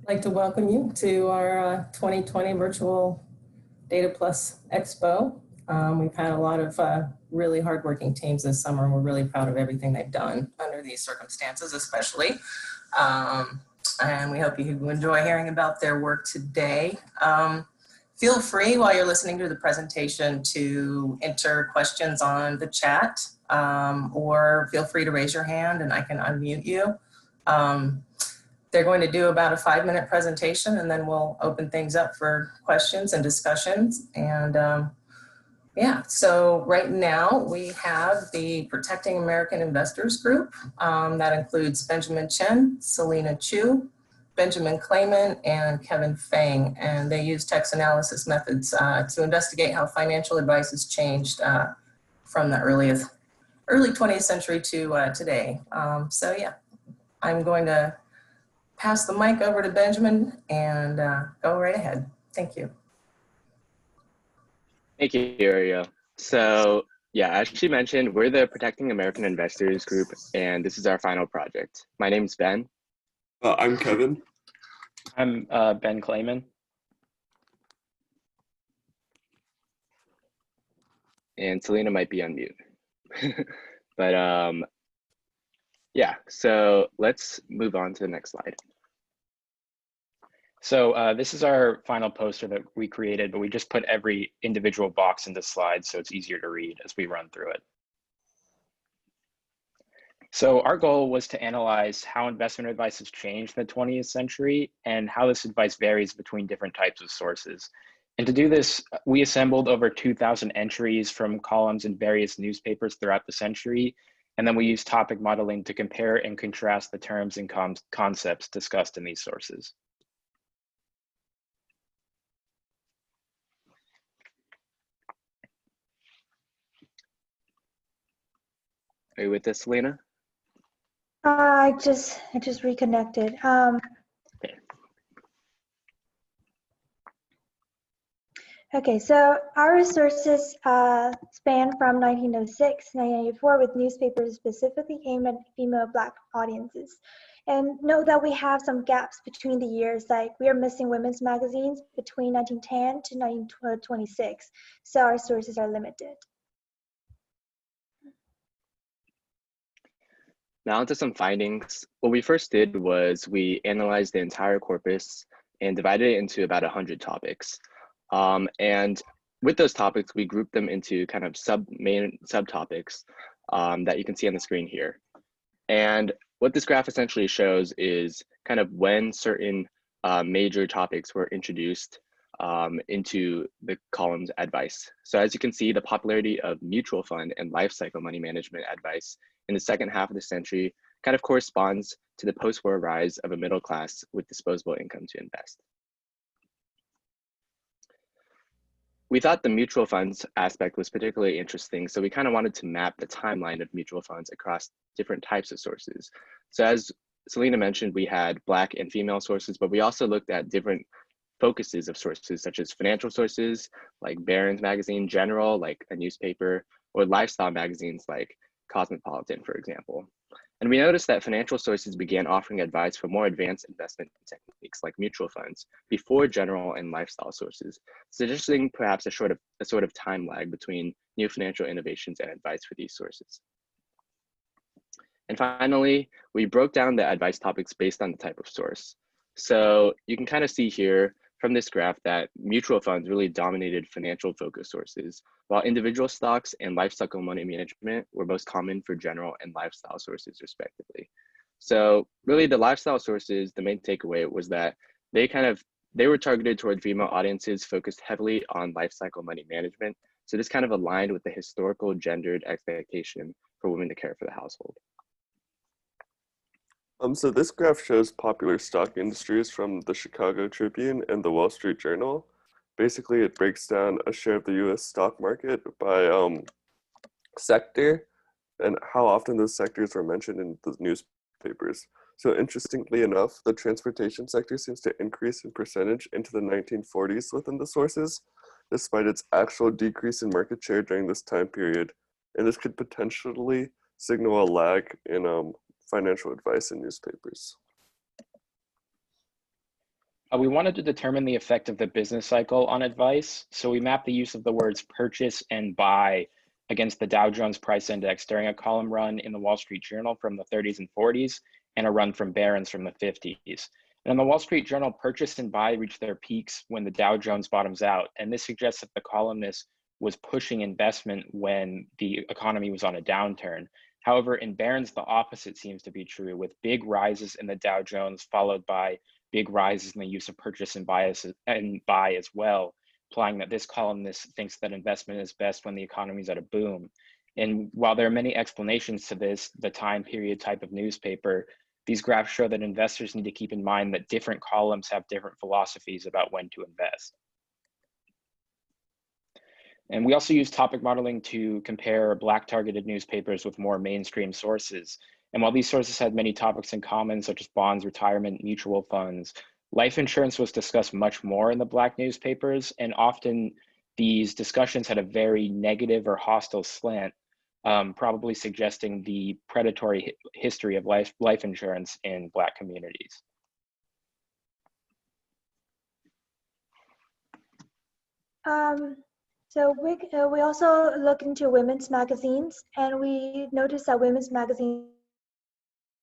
like to welcome you to our 2020 Virtual Data Plus Expo. We've had a lot of really hardworking teams this summer, and we're really proud of everything they've done under these circumstances, especially. And we hope you enjoy hearing about their work today. Feel free while you're listening to the presentation to enter questions on the chat, or feel free to raise your hand and I can unmute you. They're going to do about a 5-minute presentation, and then we'll open things up for questions and discussions. And yeah, so right now we have the Protecting American Investors Group. That includes Benjamin Chen, Selena Chu, Benjamin Clayman, and Kevin Fang. And they use text analysis methods to investigate how financial advice has changed from the early 20th century to today. So yeah, I'm going to pass the mic over to Benjamin and go right ahead. Thank you. Thank you, Ariel. So yeah, as she mentioned, we're the Protecting American Investors Group, and this is our final project. My name's Ben. I'm Kevin. I'm Ben Clayman. And Selena might be on mute. But yeah, so let's move on to the next slide. So this is our final poster that we created, but we just put every individual box into slides so it's easier to read as we run through it. So our goal was to analyze how investment advice has changed in the 20th century and how this advice varies between different types of sources. And to do this, we assembled over 2,000 entries from columns in various newspapers throughout the century. And then we used topic modeling to compare and contrast the terms and concepts discussed in these sources. Are you with us, Selena? I just reconnected. Okay, so our resources span from 1906 to 1984 with newspapers specifically aimed at female Black audiences. And note that we have some gaps between the years, like we are missing women's magazines between 1910 to 1926, so our sources are limited. Now onto some findings. What we first did was we analyzed the entire corpus and divided it into about 100 topics. And with those topics, we grouped them into kind of main subtopics that you can see on the screen here. And what this graph essentially shows is kind of when certain major topics were introduced into the column's advice. So as you can see, the popularity of mutual fund and life cycle money management advice in the second half of the century kind of corresponds to the post-war rise of a middle class with disposable income to invest. We thought the mutual funds aspect was particularly interesting, so we kind of wanted to map the timeline of mutual funds across different types of sources. So as Selena mentioned, we had Black and female sources, but we also looked at different focuses of sources, such as financial sources, like Barron's magazine, General, like a newspaper, or lifestyle magazines like Cosmopolitan, for example. And we noticed that financial sources began offering advice for more advanced investment techniques like mutual funds before general and lifestyle sources, suggesting perhaps a sort of time lag between new financial innovations and advice for these sources. And finally, we broke down the advice topics based on the type of source. So you can kind of see here from this graph that mutual funds really dominated financial focus sources, while individual stocks and life cycle money management were most common for general and lifestyle sources respectively. So really the lifestyle sources, the main takeaway was that they were targeted toward female audiences focused heavily on life cycle money management. So this kind of aligned with the historical gendered expectation for women to care for the household. So this graph shows popular stock industries from the Chicago Tribune and the Wall Street Journal. Basically, it breaks down a share of the US stock market by sector and how often those sectors were mentioned in the newspapers. So interestingly enough, the transportation sector seems to increase in percentage into the 1940s within the sources, despite its actual decrease in market share during this time period. And this could potentially signal a lag in financial advice in newspapers. We wanted to determine the effect of the business cycle on advice. So we mapped the use of the words purchase and buy against the Dow Jones Price Index during a column run in the Wall Street Journal from the 30s and 40s and a run from Barron's from the 50s. And in the Wall Street Journal, purchase and buy reach their peaks when the Dow Jones bottoms out. And this suggests that the columnist was pushing investment when the economy was on a downturn. However, in Barron's, the opposite seems to be true, with big rises in the Dow Jones followed by big rises in the use of purchase and buy as well, implying that this columnist thinks that investment is best when the economy is at a boom. And while there are many explanations to this, the time period type of newspaper, these graphs show that investors need to keep in mind that different columns have different philosophies about when to invest. And we also use topic modeling to compare Black targeted newspapers with more mainstream sources. And while these sources had many topics in common, such as bonds, retirement, mutual funds, life insurance was discussed much more in the Black newspapers, and often these discussions had a very negative or hostile slant, probably suggesting the predatory history of life insurance in Black communities. So we also look into women's magazines, and we noticed that women's magazines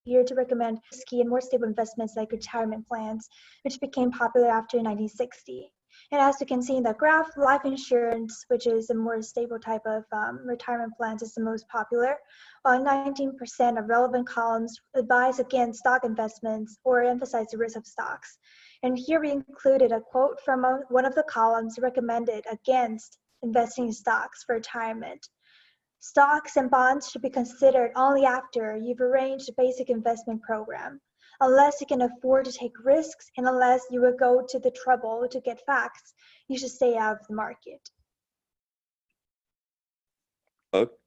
here to recommend risky and more stable investments like retirement plans, which became popular after 1960. And as you can see in the graph, life insurance, which is a more stable type of retirement plans, is the most popular, while 19% of relevant columns advise against stock investments or emphasize the risk of stocks. And here we included a quote from one of the columns recommended against investing in stocks for retirement. Stocks and bonds should be considered only after you've arranged a basic investment program. Unless you can afford to take risks and unless you will go to the trouble to get facts, you should stay out of the market.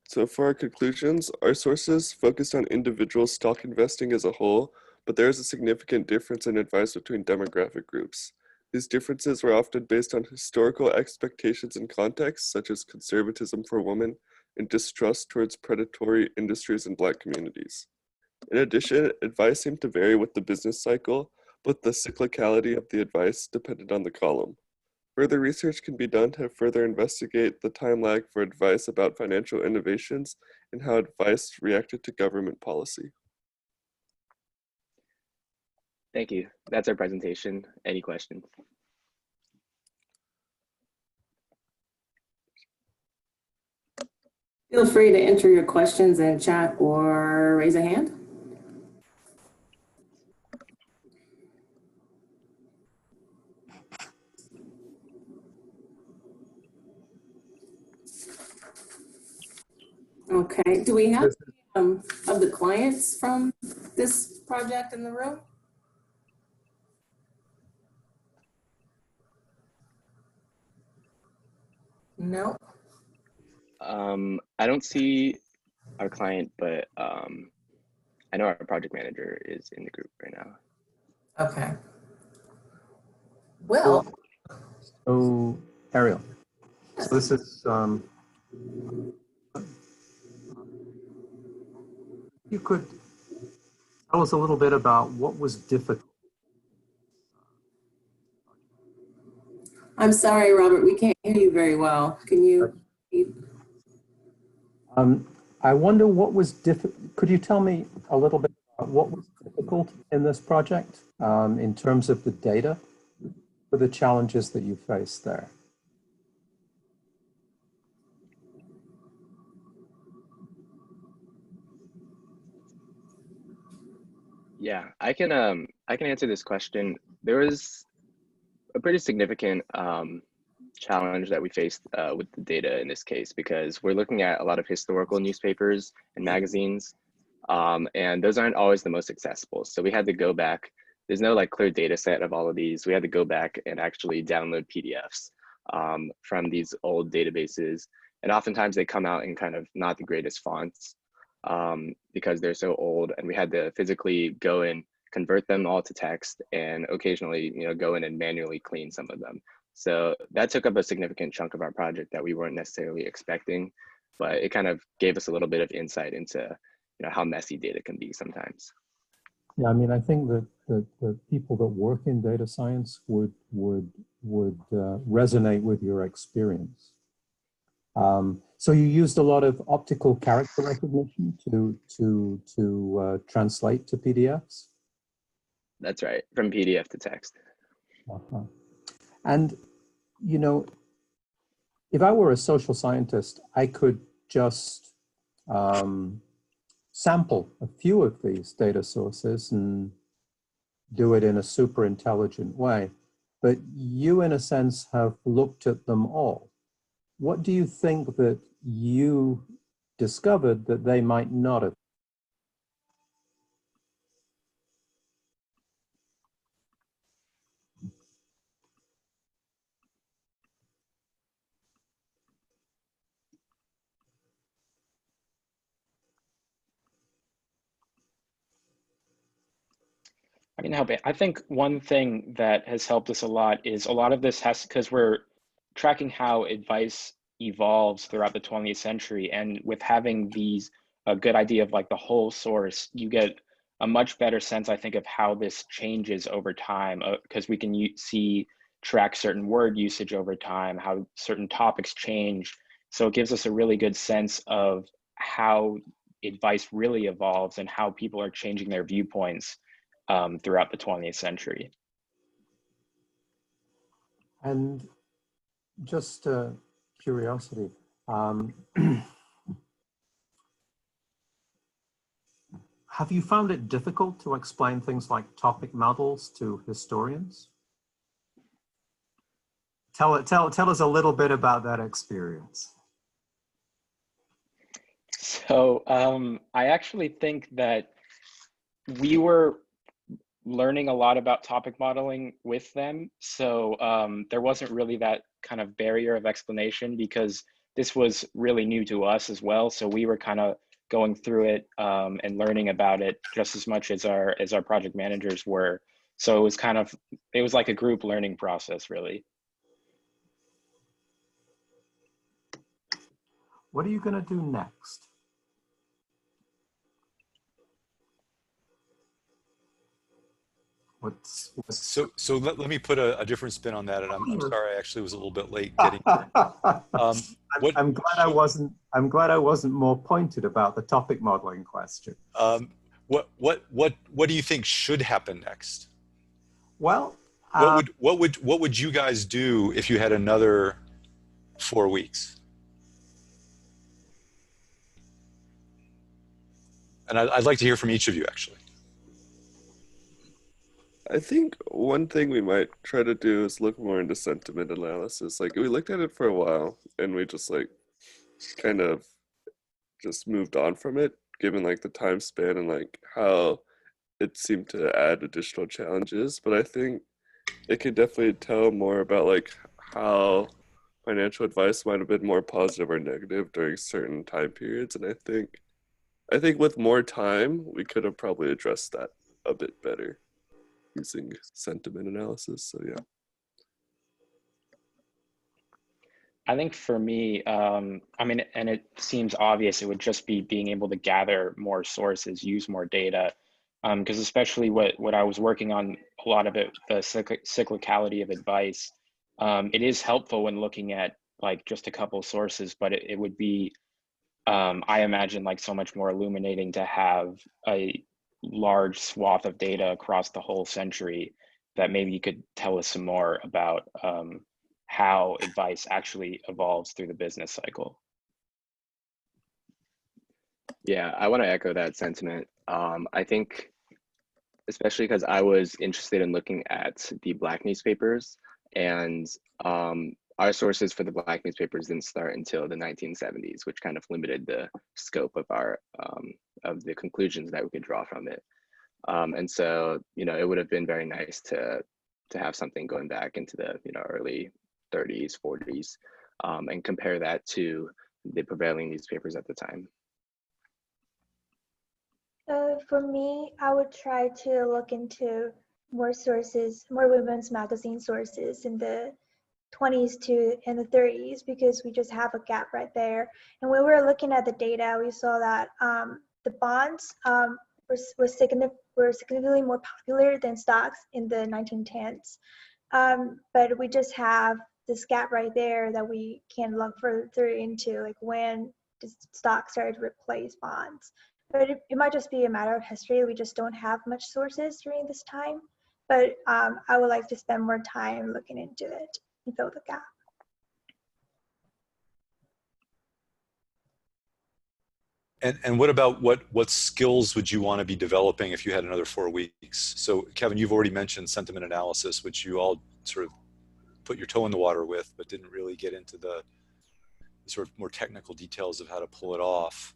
So for our conclusions, our sources focused on individual stock investing as a whole, but there is a significant difference in advice between demographic groups. These differences were often based on historical expectations and contexts, such as conservatism for women and distrust towards predatory industries in Black communities. In addition, advice seemed to vary with the business cycle, but the cyclicality of the advice depended on the column. Further research can be done to further investigate the time lag for advice about financial innovations and how advice reacted to government policy. Thank you. That's our presentation. Any questions? Feel free to enter your questions in chat or raise a hand. Okay, do we have of the clients from this project in the room? No. I don't see our client, but I know our project manager is in the group right now. Okay. Well. So, Ariel, so this is, you could tell us a little bit about what was difficult. I'm sorry, Robert, we can't hear you very well. Can you? I wonder what was difficult. Could you tell me a little bit about what was difficult in this project in terms of the data for the challenges that you faced there? Yeah, I can answer this question. There was a pretty significant challenge that we faced with the data in this case, because we're looking at a lot of historical newspapers and magazines, and those aren't always the most accessible. So we had to go back. There's no like clear data set of all of these. We had to go back and actually download PDFs from these old databases. And oftentimes they come out in kind of not the greatest fonts because they're so old, and we had to physically go and convert them all to text and occasionally, go in and manually clean some of them. So that took up a significant chunk of our project that we weren't necessarily expecting, but it kind of gave us a little bit of insight into, how messy data can be sometimes. Yeah, I mean, I think that the people that work in data science would resonate with your experience. So you used a lot of optical character recognition to translate to PDFs? That's right, from PDF to text. Uh-huh. And, you know, if I were a social scientist, I could just sample a few of these data sources and do it in a super intelligent way. But you, in a sense, have looked at them all. What do you think that you discovered that they might not have? I can help it. I think one thing that has helped us a lot is a lot of this has, because we're tracking how advice evolves throughout the 20th century. And with having these, a good idea of like the whole source, you get a much better sense, I think, of how this changes over time, because we can track certain word usage over time, how certain topics change. So it gives us a really good sense of how advice really evolves and how people are changing their viewpoints throughout the 20th century. And just curiosity, have you found it difficult to explain things like topic models to historians? Tell us a little bit about that experience. So I actually think that we were learning a lot about topic modeling with them. So there wasn't really that kind of barrier of explanation because this was really new to us as well. So we were kind of going through it and learning about it just as much as our project managers were. So it was like a group learning process, really. What are you going to do next? So let me put a different spin on that, and I'm sorry I actually was a little bit late getting here. I'm glad I wasn't more pointed about the topic modeling question. What do you think should happen next? Well, what would you guys do if you had another 4 weeks? And I'd like to hear from each of you, actually. I think one thing we might try to do is look more into sentiment analysis. Like, we looked at it for a while and we just like kind of just moved on from it, given like the time span and like how it seemed to add additional challenges. But I think it could definitely tell more about like how financial advice might have been more positive or negative during certain time periods. And I think with more time, we could have probably addressed that a bit better using sentiment analysis. So yeah. I think for me, I mean, and it seems obvious, it would just be being able to gather more sources, use more data, because especially what I was working on, a lot of it, the cyclicality of advice, it is helpful when looking at like just a couple sources, but it would be, I imagine, like so much more illuminating to have a large swath of data across the whole century that maybe you could tell us some more about how advice actually evolves through the business cycle. Yeah, I want to echo that sentiment. I think, especially because I was interested in looking at the Black newspapers, and our sources for the Black newspapers didn't start until the 1970s, which kind of limited the scope of our of the conclusions that we could draw from it. And so, you know, it would have been very nice to have something going back into the early 30s, 40s, and compare that to the prevailing newspapers at the time. For me, I would try to look into more sources, more women's magazine sources in the 20s to in the 30s, because we just have a gap right there. And when we were looking at the data, we saw that the bonds were were significantly more popular than stocks in the 1910s. But we just have this gap right there that we can look further into, like when the stock started to replace bonds. But it might just be a matter of history. We just don't have much sources during this time. But I would like to spend more time looking into it and fill the gap. And what about what skills would you want to be developing if you had another 4 weeks? So Kevin, you've already mentioned sentiment analysis, which you all sort of put your toe in the water with, but didn't really get into the sort of more technical details of how to pull it off.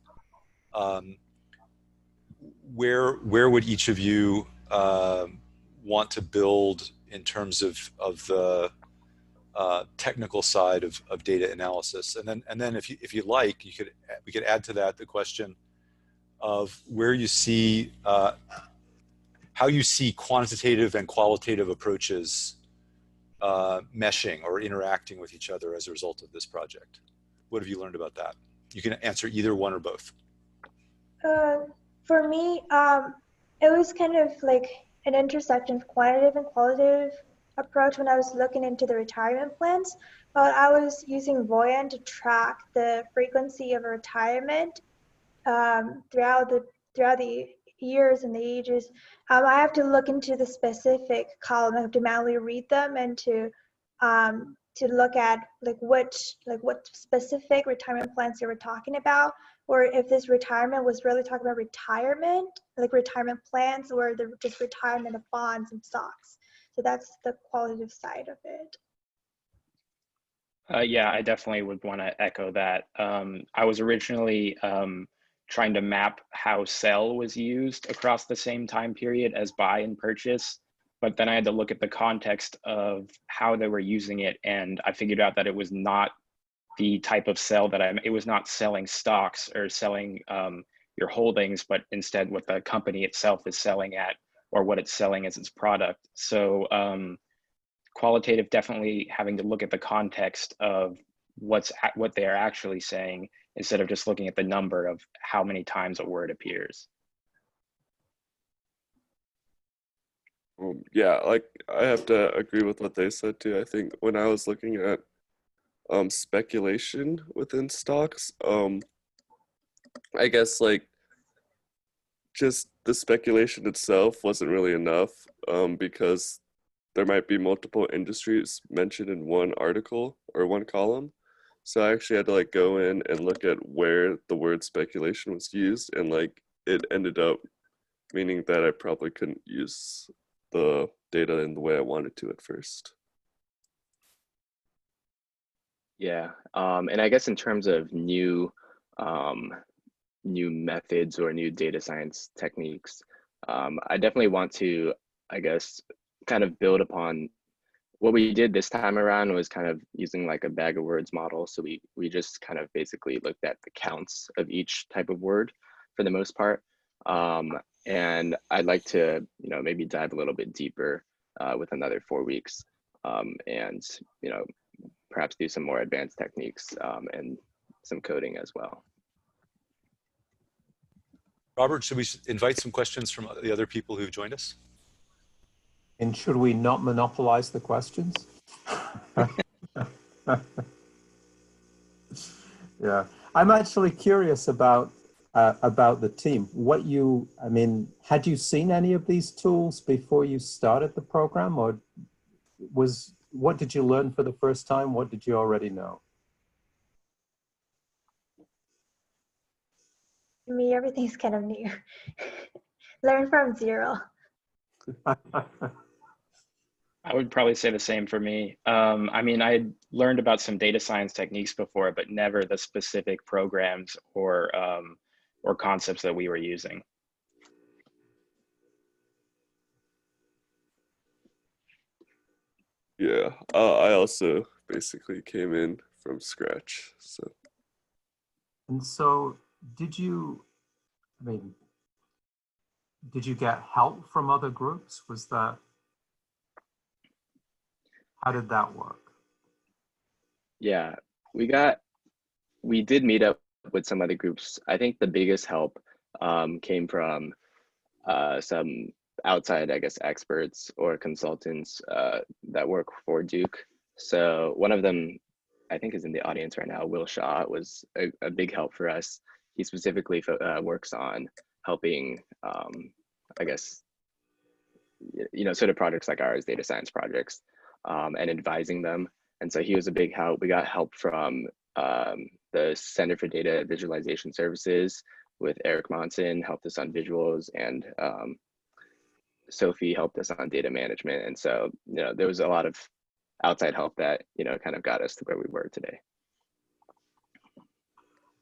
Where would each of you want to build in terms of the technical side of data analysis? And then if you like, we could add to that the question of where you see how you see quantitative and qualitative approaches meshing or interacting with each other as a result of this project. What have you learned about that? You can answer either one or both. For me, it was kind of like an intersection of quantitative and qualitative approach when I was looking into the retirement plans. But I was using Voyant to track the frequency of a retirement throughout the years and the ages. I have to look into the specific column. I have to manually read them and to look at what specific retirement plans they were talking about, or if this retirement was really talking about retirement, like retirement plans, or just retirement of bonds and stocks. So that's the qualitative side of it. Yeah, I definitely would want to echo that. I was originally trying to map how sell was used across the same time period as buy and purchase, but then I had to look at the context of how they were using it, and I figured out that it was not the type of sell it was not selling stocks or selling your holdings, but instead what the company itself is selling at, or what it's selling as its product. So qualitative, definitely having to look at the context of what they are actually saying, instead of just looking at the number of how many times a word appears. Yeah, like I have to agree with what they said too. I think when I was looking at speculation within stocks, I guess like just the speculation itself wasn't really enough, because there might be multiple industries mentioned in one article or one column. So I actually had to like go in and look at where the word speculation was used, and like it ended up meaning that I probably couldn't use the data in the way I wanted to at first. Yeah, and I guess in terms of new methods or new data science techniques, I definitely want to, I guess, kind of build upon what we did this time around. Was kind of using like a bag of words model. So we just kind of basically looked at the counts of each type of word for the most part. And I'd like to, maybe dive a little bit deeper with another 4 weeks, and, perhaps do some more advanced techniques and some coding as well. Robert, should we invite some questions from the other people who've joined us? And should we not monopolize the questions? Yeah, I'm actually curious about the team. Had you seen any of these tools before you started the program, or what did you learn for the first time? What did you already know? For me, everything's kind of new. Learn from zero. I would probably say the same for me. I mean, I had learned about some data science techniques before, but never the specific programs or concepts that we were using. Yeah, I also basically came in from scratch. So. And so, did you get help from other groups? How did that work? Yeah, we did meet up with some other groups. I think the biggest help came from some outside, I guess, experts or consultants that work for Duke. So one of them, I think, is in the audience right now. Will Shaw was a big help for us. He specifically works on helping, I guess, sort of projects like ours, data science projects, and advising them. And so he was a big help. We got help from the Center for Data Visualization Services with Eric Monson, helped us on visuals, and Sophie helped us on data management. And so, there was a lot of outside help that, kind of got us to where we were today.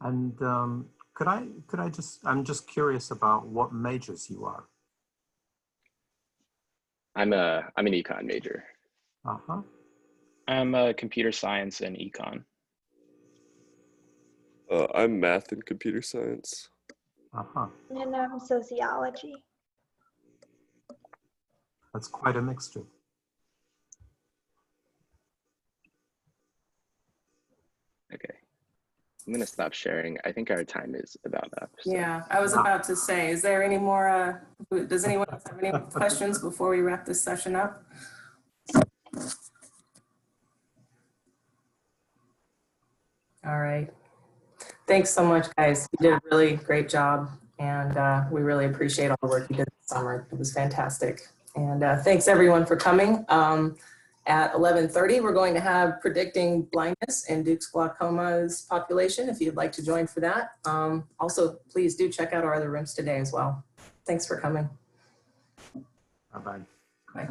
And I'm just curious about what majors you are. I'm an econ major. Uh-huh. I'm a computer science and econ. I'm math and computer science. Uh-huh. And I'm sociology. That's quite a mixture. Okay. I'm going to stop sharing. I think our time is about up. So. Yeah, I was about to say, is there any more, does anyone else have any questions before we wrap this session up? All right. Thanks so much, guys. You did a really great job, and we really appreciate all the work you did this summer. It was fantastic. And thanks everyone for coming. At 11:30, we're going to have Predicting Blindness in Duke's Glaucoma's Population, if you'd like to join for that. Also, please do check out our other rooms today as well. Thanks for coming. Bye-bye. Bye.